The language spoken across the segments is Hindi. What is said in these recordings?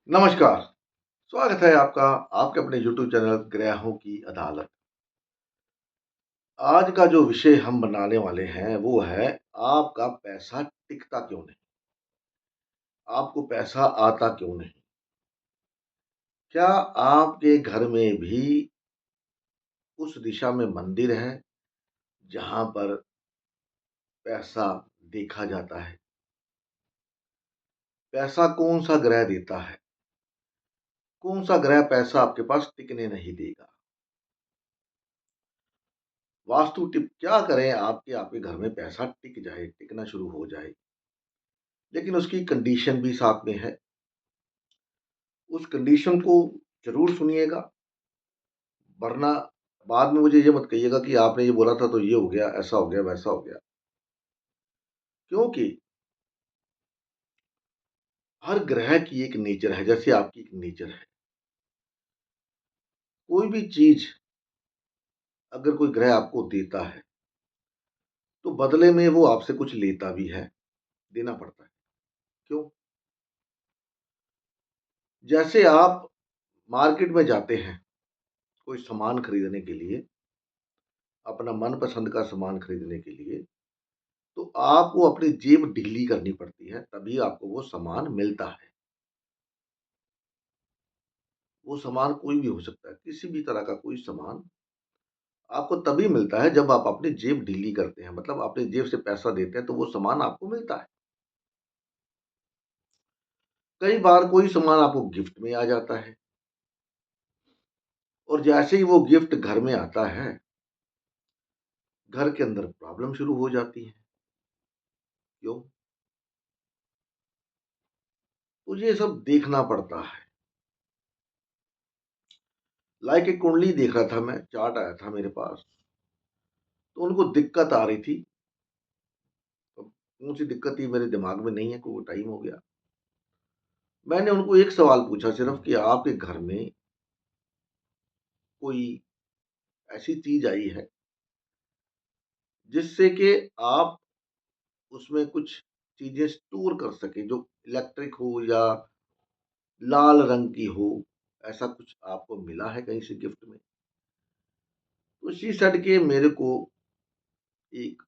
नमस्कार, स्वागत है आपका आपके अपने यूट्यूब चैनल ग्रहों की अदालत। आज का जो विषय हम बनाने वाले हैं वो है आपका पैसा टिकता क्यों नहीं? आपको पैसा आता क्यों नहीं? क्या आपके घर में भी उस दिशा में मंदिर है जहाँ पर पैसा देखा जाता है? पैसा कौन-सा ग्रह देता है? कौन-सा ग्रह पैसा आपके पास टिकने नहीं देगा? वास्तु टिप क्या करें आपके आपके घर में पैसा टिक जाए, टिकना शुरू हो जाए? लेकिन उसकी कंडीशन भी साथ में है। उस कंडीशन को ज़रूर सुनिएगा, वरना बाद में मुझे ये मत कहिएगा कि आपने ये बोला था तो ये हो गया, ऐसा हो गया, वैसा हो गया। क्योंकि हर ग्रह की एक नेचर है, जैसे आपकी एक नेचर है। कोई भी चीज़ अगर कोई ग्रह आपको देता है, तो बदले में वो आपसे कुछ लेता भी है, देना पड़ता है। क्यों? जैसे आप मार्केट में जाते हैं, कोई सामान खरीदने के लिए, अपना मनपसंद का सामान खरीदने के लिए, तो आपको अपनी जेब ढीली करनी पड़ती है, तभी आपको वो सामान मिलता है। वो सामान कोई भी हो सकता है, किसी भी तरह का कोई सामान आपको तभी मिलता है जब आप अपनी जेब ढीली करते हैं, मतलब अपनी जेब से पैसा देते हैं तो वो सामान आपको मिलता है। कई बार कोई सामान आपको गिफ्ट में आ जाता है और जैसे ही वो गिफ्ट घर में आता है, घर के अंदर प्रॉब्लम शुरू हो जाती है। क्यों? तो ये सब देखना पड़ता है। लाइक एक कुंडली देख रहा था मैं, चार्ट आया था मेरे पास, तो उनको दिक्कत आ रही थी। अब कौन-सी दिक्कत थी मेरे दिमाग में नहीं है, क्योंकि टाइम हो गया। मैंने उनको एक सवाल पूछा सिर्फ कि आपके घर में कोई ऐसी चीज़ आई है, जिससे कि आप उसमें कुछ चीज़ें स्टोर कर सकें, जो इलेक्ट्रिक हो या लाल रंग की हो, ऐसा कुछ आपको मिला है कहीं से गिफ्ट में? तो शी सेड कि मेरे को एक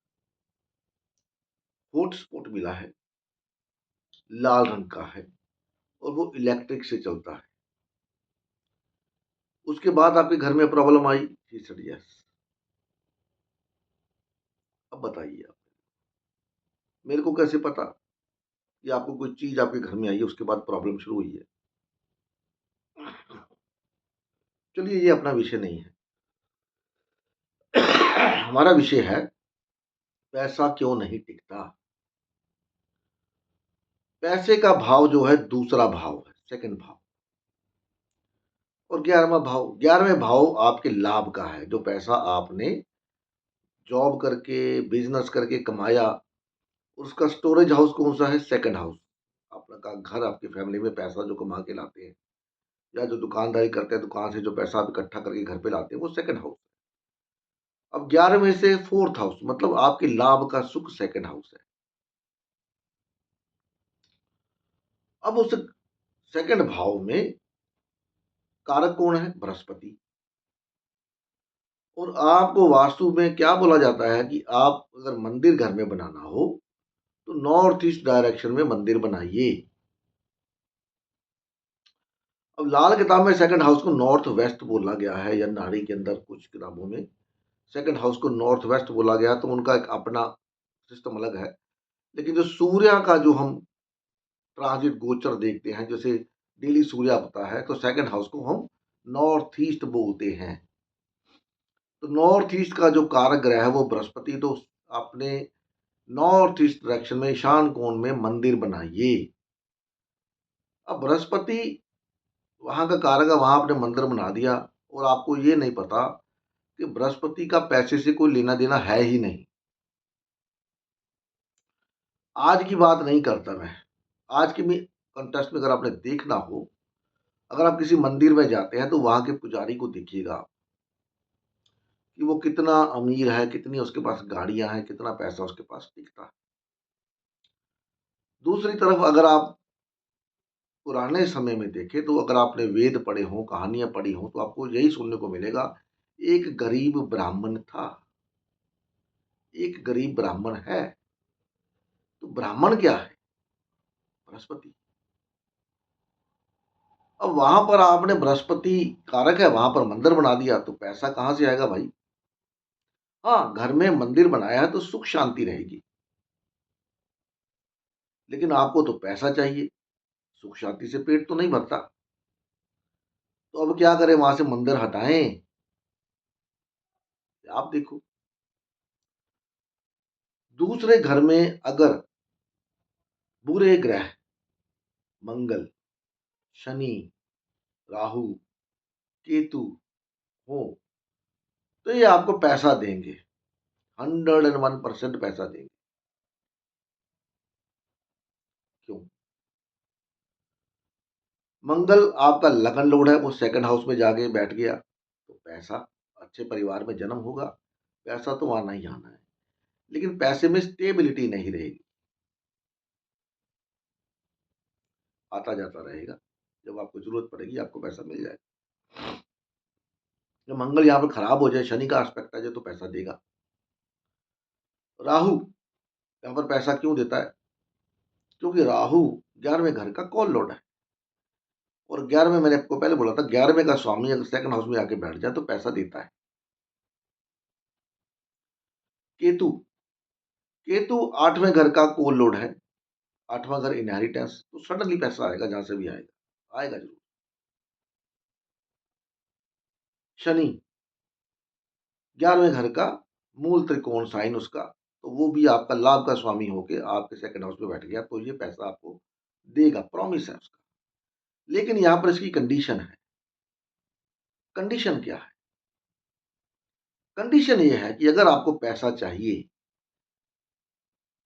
हॉटस्पॉट मिला है, लाल रंग का है और वो इलेक्ट्रिक से चलता है। उसके बाद आपके घर में problem I? She said yes. अब बताइए आप, मेरे को कैसे पता कि आपको कोई चीज़ आपके घर में आई है, उसके बाद प्रॉब्लम शुरू हुई है? चलिए ये अपना विषय नहीं है। हमारा विषय है पैसा क्यों नहीं टिकता? पैसे का भाव जो है दूसरा भाव है, सेकंड भाव। और 11वें भाव आपके लाभ का है, जो पैसा आपने जॉब करके, बिज़नेस करके कमाया, उसका स्टोरेज हाउस कौन-सा है? Second house. आपका घर, आपकी फैमिली में पैसा जो कमा के लाते हैं या जो दुकानदारी करते हैं, दुकान से जो पैसा आप इकट्ठा करके घर पे लाते हैं, वो सेकंड हाउस। अब 11वें से फोर्थ हाउस, मतलब आपके लाभ का सुख सेकंड हाउस है। अब उस सेकंड भाव में कारक कौन है? बृहस्पति। और आपको वास्तु में क्या बोला जाता है कि आप अगर मंदिर घर में बनाना हो, तो नॉर्थ ईस्ट डायरेक्शन में मंदिर बनाइए। अब लाल किताब में सेकंड हाउस को नॉर्थ वेस्ट बोला गया है, या नाड़ी के अंदर कुछ किताबों में सेकंड हाउस को नॉर्थ वेस्ट बोला गया, तो उनका एक अपना सिस्टम अलग है। लेकिन जो सूर्य का जो हम ट्रांजिट गोचर देखते हैं, जैसे डेली सूर्य आता है, तो सेकंड हाउस को हम नॉर्थ ईस्ट बोलते हैं। तो नॉर्थ ईस्ट का जो कारक ग्रह है वो बृहस्पति, तो आपने नॉर्थ ईस्ट डायरेक्शन में ईशान कोण में मंदिर बनाइए। अब बृहस्पति वहाँ का कारक है, वहाँ आपने मंदिर बना दिया और आपको ये नहीं पता कि बृहस्पति का पैसे से कोई लेना-देना है ही नहीं। आज की बात नहीं करता मैं। आज के में कॉन्टेक्स्ट में अगर आपने देखना हो, अगर आप किसी मंदिर में जाते हैं तो वहाँ के पुजारी को देखिएगा आप, कि वो कितना अमीर है, कितनी उसके पास गाड़ियाँ हैं, कितना पैसा उसके पास टिकता है। दूसरी तरफ अगर आप पुराने समय में देखें तो अगर आपने वेद पढ़े हों, कहानियाँ पढ़ी हों, तो आपको यही सुनने को मिलेगा, एक गरीब ब्राह्मण था, एक गरीब ब्राह्मण है। तो ब्राह्मण क्या है? बृहस्पति। अब वहाँ पर आपने बृहस्पति कारक है, वहाँ पर मंदिर बना दिया, तो पैसा कहाँ से आएगा भाई? हाँ, घर में मंदिर बनाया है तो सुख शांति रहेगी, लेकिन आपको तो पैसा चाहिए, सुख शांति से पेट तो नहीं भरता। तो अब क्या करें, वहाँ से मंदिर हटाएँ? आप देखो, दूसरे घर में अगर बुरे ग्रह मंगल, शनि, राहु, केतु हो, तो ये आपको पैसा देंगे, 101% पैसा देंगे। क्यों? मंगल आपका लगन लॉर्ड है, वो सेकंड हाउस में जाके बैठ गया, तो पैसा, अच्छे परिवार में जन्म होगा, पैसा तो आना ही आना है। लेकिन पैसे में स्टेबिलिटी नहीं रहेगी, आता-जाता रहेगा, जब आपको ज़रूरत पड़ेगी आपको पैसा मिल जाएगा। जब मंगल यहाँ पे खराब हो जाए, शनि का एस्पेक्ट आ जाए तो पैसा देगा। राहु यहाँ पर पैसा क्यों देता है? क्योंकि राहु 11वें घर का कॉल लॉर्ड है, और 11वें, मैंने आपको पहले बोला था, 11वें का स्वामी अगर सेकंड हाउस में आके बैठ जाए तो पैसा देता है। केतु, केतु 8वें घर का कोल लॉर्ड है, 8वां घर इनहेरिटेंस, तो सडनली पैसा आएगा, जहाँ से भी आएगा, आएगा ज़रूर। शनि 11वें घर का मूल त्रिकोण साइन उसका, तो वो भी आपका लाभ का स्वामी होके आपके सेकंड हाउस में बैठ गया, तो ये पैसा आपको देगा, प्रॉमिस है उसका। लेकिन यहाँ पर इसकी कंडीशन है। कंडीशन क्या है? कंडीशन ये है कि अगर आपको पैसा चाहिए,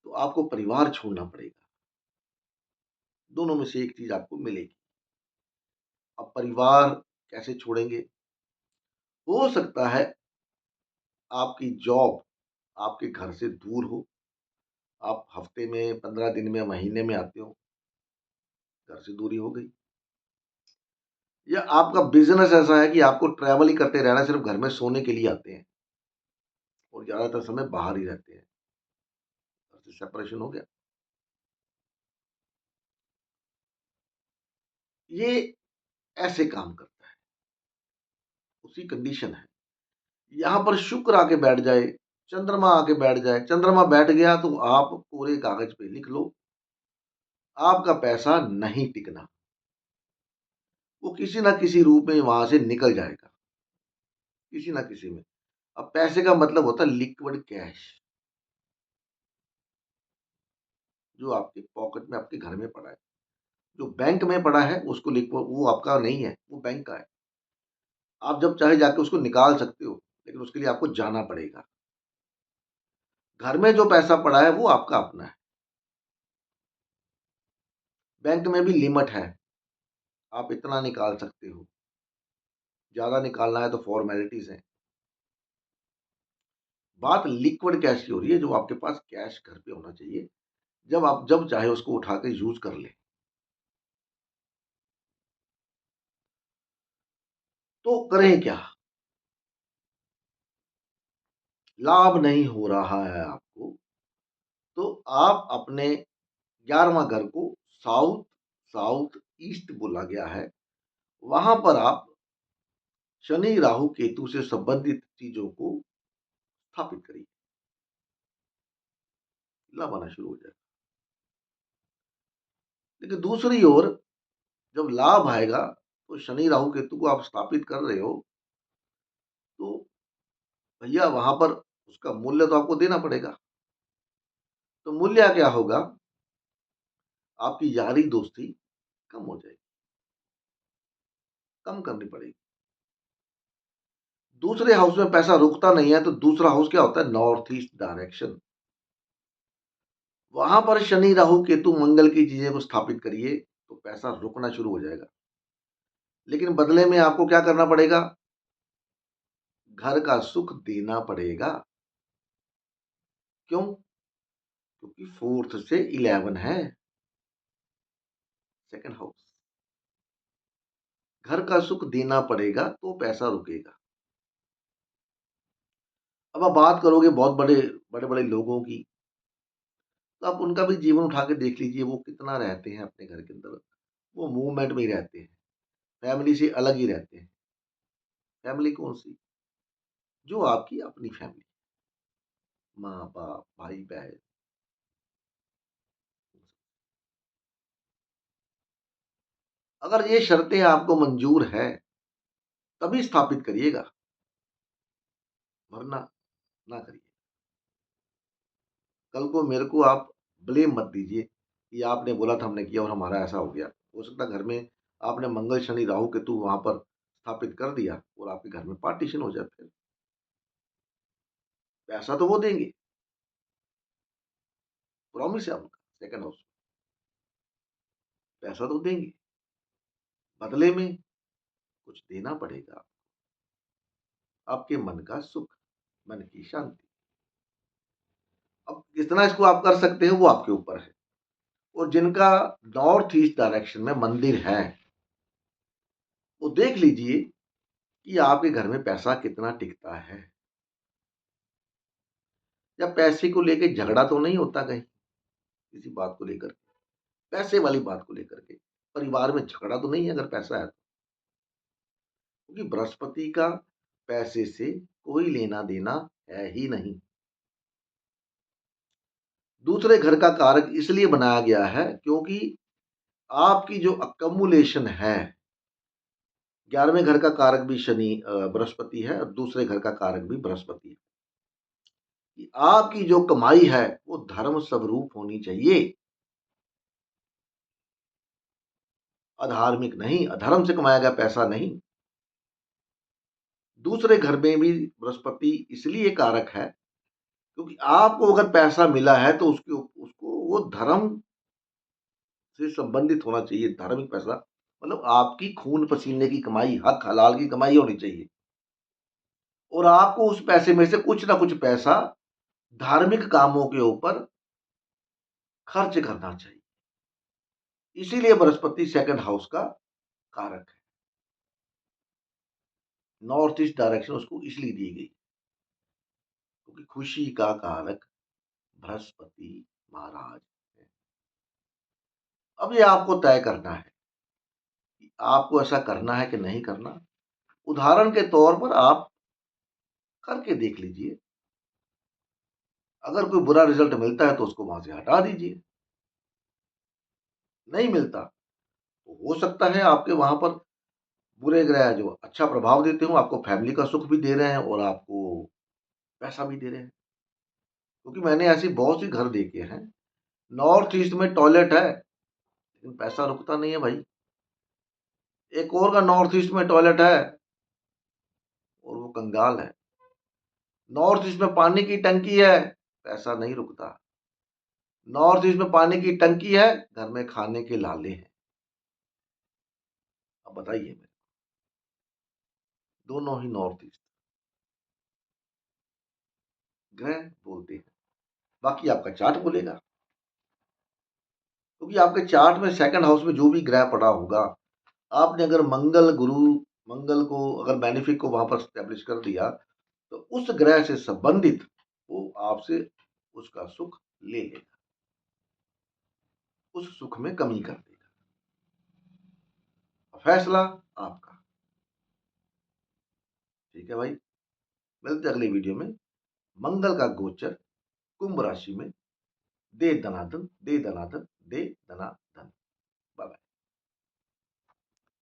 तो आपको परिवार छोड़ना पड़ेगा। दोनों में से एक चीज़ आपको मिलेगी। अब परिवार कैसे छोड़ेंगे? हो सकता है आपकी जॉब आपके घर से दूर हो, आप हफ्ते में, 15 दिन में, महीने में आते हो, घर से दूरी हो गई। या आपका बिज़नेस ऐसा है कि आपको ट्रैवल ही करते रहना है, सिर्फ़ घर में सोने के लिए आते हैं और ज़्यादातर समय बाहर ही रहते हैं, घर से सेपरेशन हो गया। ये ऐसे काम करता है, उसकी कंडीशन है। यहाँ पर शुक्र आके बैठ जाए, चंद्रमा आके बैठ जाए, चंद्रमा बैठ गया तो आप पूरे कागज़ पे लिख लो, आपका पैसा नहीं टिकना, वो किसी न किसी रूप में वहाँ से निकल जाएगा, किसी न किसी में। अब पैसे का मतलब होता है लिक्विड कैश, जो आपके पॉकेट में, आपके घर में पड़ा है। जो बैंक में पड़ा है उसको लिखो, वो आपका नहीं है, वो बैंक का है। आप जब चाहे जाके उसको निकाल सकते हो, लेकिन उसके लिए आपको जाना पड़ेगा। घर में जो पैसा पड़ा है वो आपका अपना है। बैंक में भी लिमिट है, आप इतना निकाल सकते हो, ज़्यादा निकालना है तो फॉर्मेलिटीज़ हैं। बात लिक्विड कैश की हो रही है, जो आपके पास कैश घर पे होना चाहिए, जब आप जब चाहे उसको उठा के यूज़ कर लें। तो करें क्या? लाभ नहीं हो रहा है आपको, तो आप अपने 11वां घर को साउथ साउथ ईस्ट बोला गया है, वहाँ पर आप शनि, राहु, केतु से संबंधित चीज़ों को स्थापित करिए, लाभ आना शुरू हो जाएगा। लेकिन दूसरी ओर जब लाभ आएगा, तो शनि, राहु, केतु को आप स्थापित कर रहे हो, तो भैया वहाँ पर उसका मूल्य तो आपको देना पड़ेगा। तो मूल्य क्या होगा? आपकी यारी दोस्ती कम हो जाएगी, कम करनी पड़ेगी। दूसरे हाउस में पैसा रुकता नहीं है, तो दूसरा हाउस क्या होता है? North east direction. वहाँ पर शनि, राहु, केतु, मंगल की चीज़ें को स्थापित करिए, तो पैसा रुकना शुरू हो जाएगा। लेकिन बदले में आपको क्या करना पड़ेगा? घर का सुख देना पड़ेगा। क्यों? क्योंकि 4th से 11 है, सेकंड हाउस। घर का सुख देना पड़ेगा तो पैसा रुकेगा। अब आप बात करोगे बहुत बड़े-बड़े लोगों की, तो आप उनका भी जीवन उठा के देख लीजिए, वो कितना रहते हैं अपने घर के अंदर। वो मूवमेंट में ही रहते हैं, फैमिली से अलग ही रहते हैं। फैमिली कौन-सी? जो आपकी अपनी फैमिली, माँ-बाप, भाई-बहन। अगर ये शर्तें आपको मंज़ूर हैं, तभी स्थापित करिएगा, वरना ना करिए। कल को मेरे को आप ब्लेम मत दीजिए कि आपने बोला था हमने किया और हमारा ऐसा हो गया। हो सकता है घर में आपने मंगल, शनि, राहु, केतु वहाँ पर स्थापित कर दिया और आपके घर में पार्टीशन हो जाए फिर। पैसा तो वो देंगे, प्रॉमिस है उनका सेकंड हाउस, पैसा तो देंगे, बदले में कुछ देना पड़ेगा, आपके मन का सुख, मन की शांति। अब कितना इसको आप कर सकते हो वो आपके ऊपर है। और जिनका नॉर्थ ईस्ट डायरेक्शन में मंदिर है, वो देख लीजिए कि आपके घर में पैसा कितना टिकता है। या पैसे को लेके झगड़ा तो नहीं होता कहीं, किसी बात को लेकर के, पैसे वाली बात को लेकर के। परिवार में झगड़ा तो नहीं है अगर पैसा है तो। क्योंकि बृहस्पति का पैसे से कोई लेना-देना है ही नहीं। दूसरे घर का कारक इसलिए बनाया गया है क्योंकि आपकी जो अक्युमुलेशन है, 11वें घर का कारक भी बृहस्पति है और दूसरे घर का कारक भी बृहस्पति है। कि आपकी जो कमाई है, वो धर्म स्वरूप होनी चाहिए, अधार्मिक नहीं, अधर्म से कमाया गया पैसा नहीं। दूसरे घर में भी बृहस्पति इसलिए कारक है क्योंकि आपको अगर पैसा मिला है तो उसको वो धर्म से संबंधित होना चाहिए, धार्मिक पैसा। मतलब आपकी खून पसीने की कमाई, हक हलाल की कमाई होनी चाहिए और आपको उस पैसे में से कुछ ना कुछ पैसा धार्मिक कामों के ऊपर खर्च करना चाहिए। इसीलिए बृहस्पति सेकंड हाउस का कारक है। नॉर्थ ईस्ट डायरेक्शन उसको इसलिए दी गई क्योंकि खुशी का कारक बृहस्पति महाराज है। अब ये आपको तय करना है कि आपको ऐसा करना है कि नहीं करना। उदाहरण के तौर पर आप करके देख लीजिए। अगर कोई बुरा रिजल्ट मिलता है तो उसको वहाँ से हटा दीजिए। नहीं मिलता तो हो सकता है आपके वहाँ पर बुरे ग्रह जो अच्छा प्रभाव देते हों, आपको फैमिली का सुख भी दे रहे हैं और आपको पैसा भी दे रहे हैं। क्योंकि मैंने ऐसी बहुत सी घर देखे हैं, नॉर्थ ईस्ट में टॉयलेट है, लेकिन पैसा रुकता नहीं है भाई। एक और का नॉर्थ ईस्ट में टॉयलेट है और वो कंगाल है। नॉर्थ ईस्ट में पानी की टंकी है, पैसा नहीं रुकता। नॉर्थ ईस्ट में पानी की टंकी है, घर में खाने के लाले हैं। अब बताइए मेरे, दोनों ही नॉर्थ ईस्ट ग्रह बोलते हैं। बाकी आपका चार्ट बोलेगा, क्योंकि आपके चार्ट में सेकंड हाउस में जो भी ग्रह पड़ा होगा, आपने अगर मंगल को अगर बेनिफिक को वहाँ पर एस्टेब्लिश कर दिया, तो उस ग्रह से संबंधित वो आपसे उसका सुख ले लेगा, उस सुख में कमी कर देगा। फैसला आपका। ठीक है भाई, मिलते हैं अगली वीडियो में। मंगल का गोचर कुंभ राशि में दे दनादन, दे दनादन, दे दना